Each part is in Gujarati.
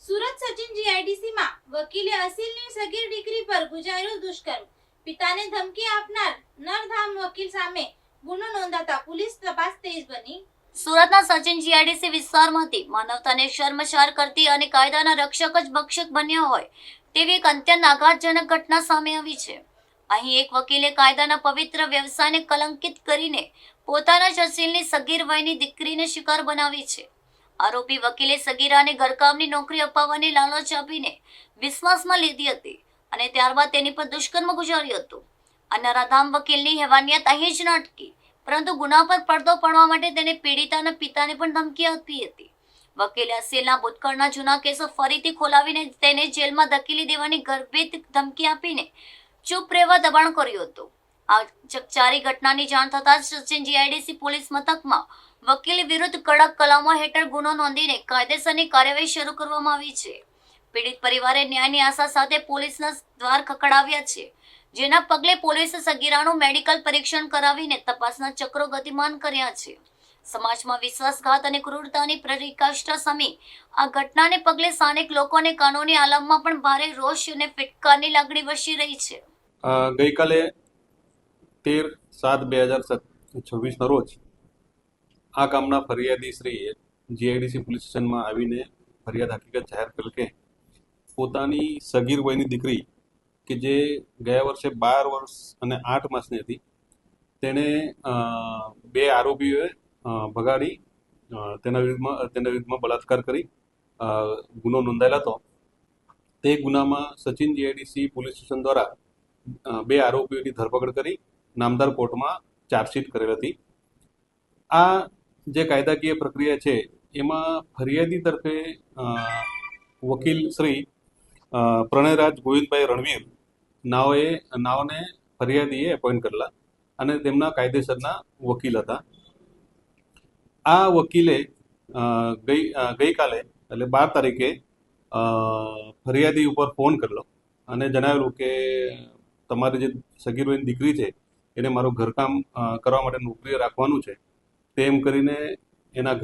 સુરત સચિન જીઆઈડીસી માં વકીલે અસીલની સગીર દીકરી પર ગુજાર્યું દુષ્કર્મ, પિતાને ધમકી આપનાર નરધામ વકીલ સામે ગુનો નોંધાતા પોલીસ તપાસ તેજ બની। સુરતના સચિન જીઆઈડીસી વિસ્તારમાંથી માનવતાને શર્મસાર કરતી અને કાયદાના રક્ષક જ ભક્ષક બન્યા હોય તેવી એક અત્યંત આઘાતજનક ઘટના સામે આવી છે। અહીં એક વકીલે કાયદાના પવિત્ર વ્યવસાયને કલંકિત કરીને પોતાના જ અસીલની સગીર વયની દીકરીને શિકાર બનાવી છે। આરોપી વકીલે સગીરાને ઘરકામની નોકરી અપાવવાની લાલચ આપીને વિશ્વાસમાં લીધી હતી અને ત્યારબાદ તેની પર દુષ્કર્મ ગુજાર્યું હતું। આ નરાધામ વકીલની હેવાનિયત અહીં જ ન અટકી, પરંતુ ગુના પર પડદો પાડવા માટે તેને પીડિતાના પિતાને પણ ધમકી આપી હતી। વકીલે અસીલના ભૂતકાળના જૂના કેસો ફરીથી ખોલાવીને તેને જેલમાં ધકેલી દેવાની ગર્ભિત ધમકી આપીને ચૂપ રહેવા દબાણ કર્યું હતું। આ ચકચારી ઘટનાની જાણ થતાં જ સચિન જીઆઈડીસી પોલીસ મથકમાં વકીલ વિરુદ્ધ કડક કલમો હેઠળ ગુનો નોંધીને કાયદેસરની કાર્યવાહી શરૂ કરવામાં આવી છે। પીડિત પરિવારે ન્યાયની આશા સાથે પોલીસના દ્વાર ખખડાવ્યા છે, જેના પગલે પોલીસે સગીરાનું મેડિકલ પરીક્ષણ કરાવીને તપાસના ચક્રો ગતિમાન કર્યા છે। સમાજમાં વિશ્વાસઘાત અને ક્રૂરતાની પરાકાષ્ઠા સામે આ ઘટનાને પગલે સ્થાનિક લોકોને કાનૂની આલમમાં પણ ભારે રોષ અને ફિટકારની લાગણી વસી રહી છે। ગઈકાલે 13/7/2026 રોજ આ કામના ફરિયાદી શ્રીએ જીઆઈડીસી પોલીસ સ્ટેશનમાં આવીને ફરિયાદ હકીકત જાહેર કરેલ કે પોતાની સગીર વયની દીકરી કે જે ગયા વર્ષે 12 વર્ષ અને 8 માસની હતી તેણે બે આરોપીઓએ ભગાડી તેના વિરુદ્ધમાં બળાત્કાર કરી ગુનો નોંધાયેલો હતો। તે ગુનામાં સચિન જીઆઈડીસી પોલીસ સ્ટેશન દ્વારા બે આરોપીઓની ધરપકડ કરી નામદાર કોર્ટમાં ચાર્જશીટ કરેલ હતી। આ જે કાયદાકીય પ્રક્રિયા છે એમાં ફરિયાદી તરફે વકીલ શ્રી પ્રણયરાજ ગોવિંદભાઈ રણવીર નાઓને ફરિયાદીએ એપોઇન્ટ કરેલા અને તેમના કાયદેસરના વકીલ હતા। આ વકીલે ગઈકાલે એટલે 12 તારીખે ફરિયાદી ઉપર ફોન કરેલો અને જણાવેલું કે તમારી જે સગીર વયની દીકરી છે એને મારું ઘરકામ કરવા માટે નોકરી રાખવાનું છે, તેમ કરીને એના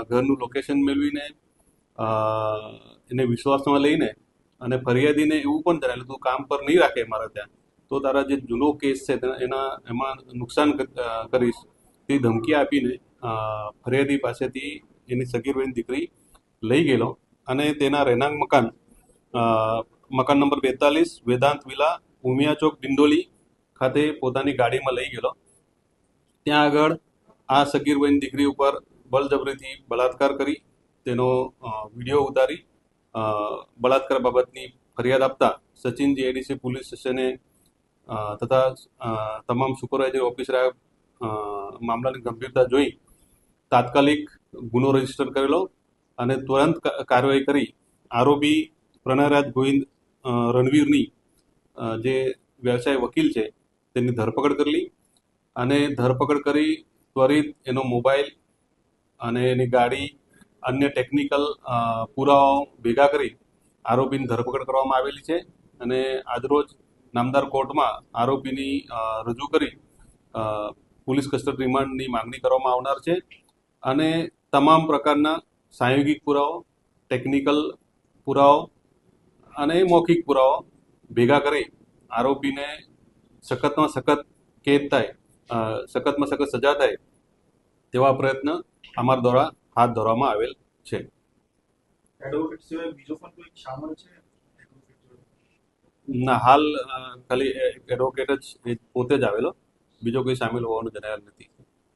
ઘરનું લોકેશન મેળવીને એને વિશ્વાસમાં લઈને અને ફરિયાદીને એવું પણ જણાવેલું તું કામ પર નહીં રાખે મારા ત્યાં તો તારા જે જૂનો કેસ છે એમાં નુકસાન કરીશ તે ધમકી આપીને ફરિયાદી પાસેથી એની સગીર વયની દીકરી લઈ ગયેલો અને તેના રહેણાંક મકાન નંબર 42 વેદાંત વિલા ઉમિયા ચોક ડિંડોલી ખાતે પોતાની ગાડીમાં લઈ ગયેલો। ત્યાં આગળ આ સગીર વયની દીકરી ઉપર બળજબરીથી બળાત્કાર કરી તેનો વિડીયો ઉતારી બળાત્કાર બાબતની ફરિયાદ આપતા સચિન જીઆઈડીસી પોલીસ સ્ટેશને તથા તમામ સુપરવાઇઝર ઓફિસરે મામલાની ગંભીરતા જોઈ તાત્કાલિક ગુનો રજીસ્ટર કરેલો અને તુરંત કાર્યવાહી કરી આરોપી પ્રણયરાજ ગોવિંદ રણવીરની જે વ્યવસાય વકીલ છે તેની ધરપકડ કરેલી અને ધરપકડ કરી ત્વરિત એનો મોબાઈલ અને એની ગાડી અન્ય ટેકનિકલ પુરાવાઓ ભેગા કરી આરોપીની ધરપકડ કરવામાં આવેલી છે અને આજરોજ નામદાર કોર્ટમાં આરોપીની રજૂ કરી પોલીસ કસ્ટડી રિમાન્ડની માંગણી કરવામાં આવનાર છે અને તમામ પ્રકારના સાંયોગિક પુરાવો, ટેકનિકલ પુરાવો અને મૌખિક પુરાવો ભેગા કરી આરોપીને સખતમાં સખત કેદ થાય, સખતમાં સખત સજા થાય તેવા પ્રયત્ન અમારા દ્વારા હાથ ધરવામાં આવેલ છે। એડવોકેટ સિવાય બીજો પણ કોઈ શામેલ છે? ના, હાલ ખાલી એડવોકેટ જ પોતે જ આવેલો, બીજો કોઈ સામેલ હોવાનું જણાવેલ નથી।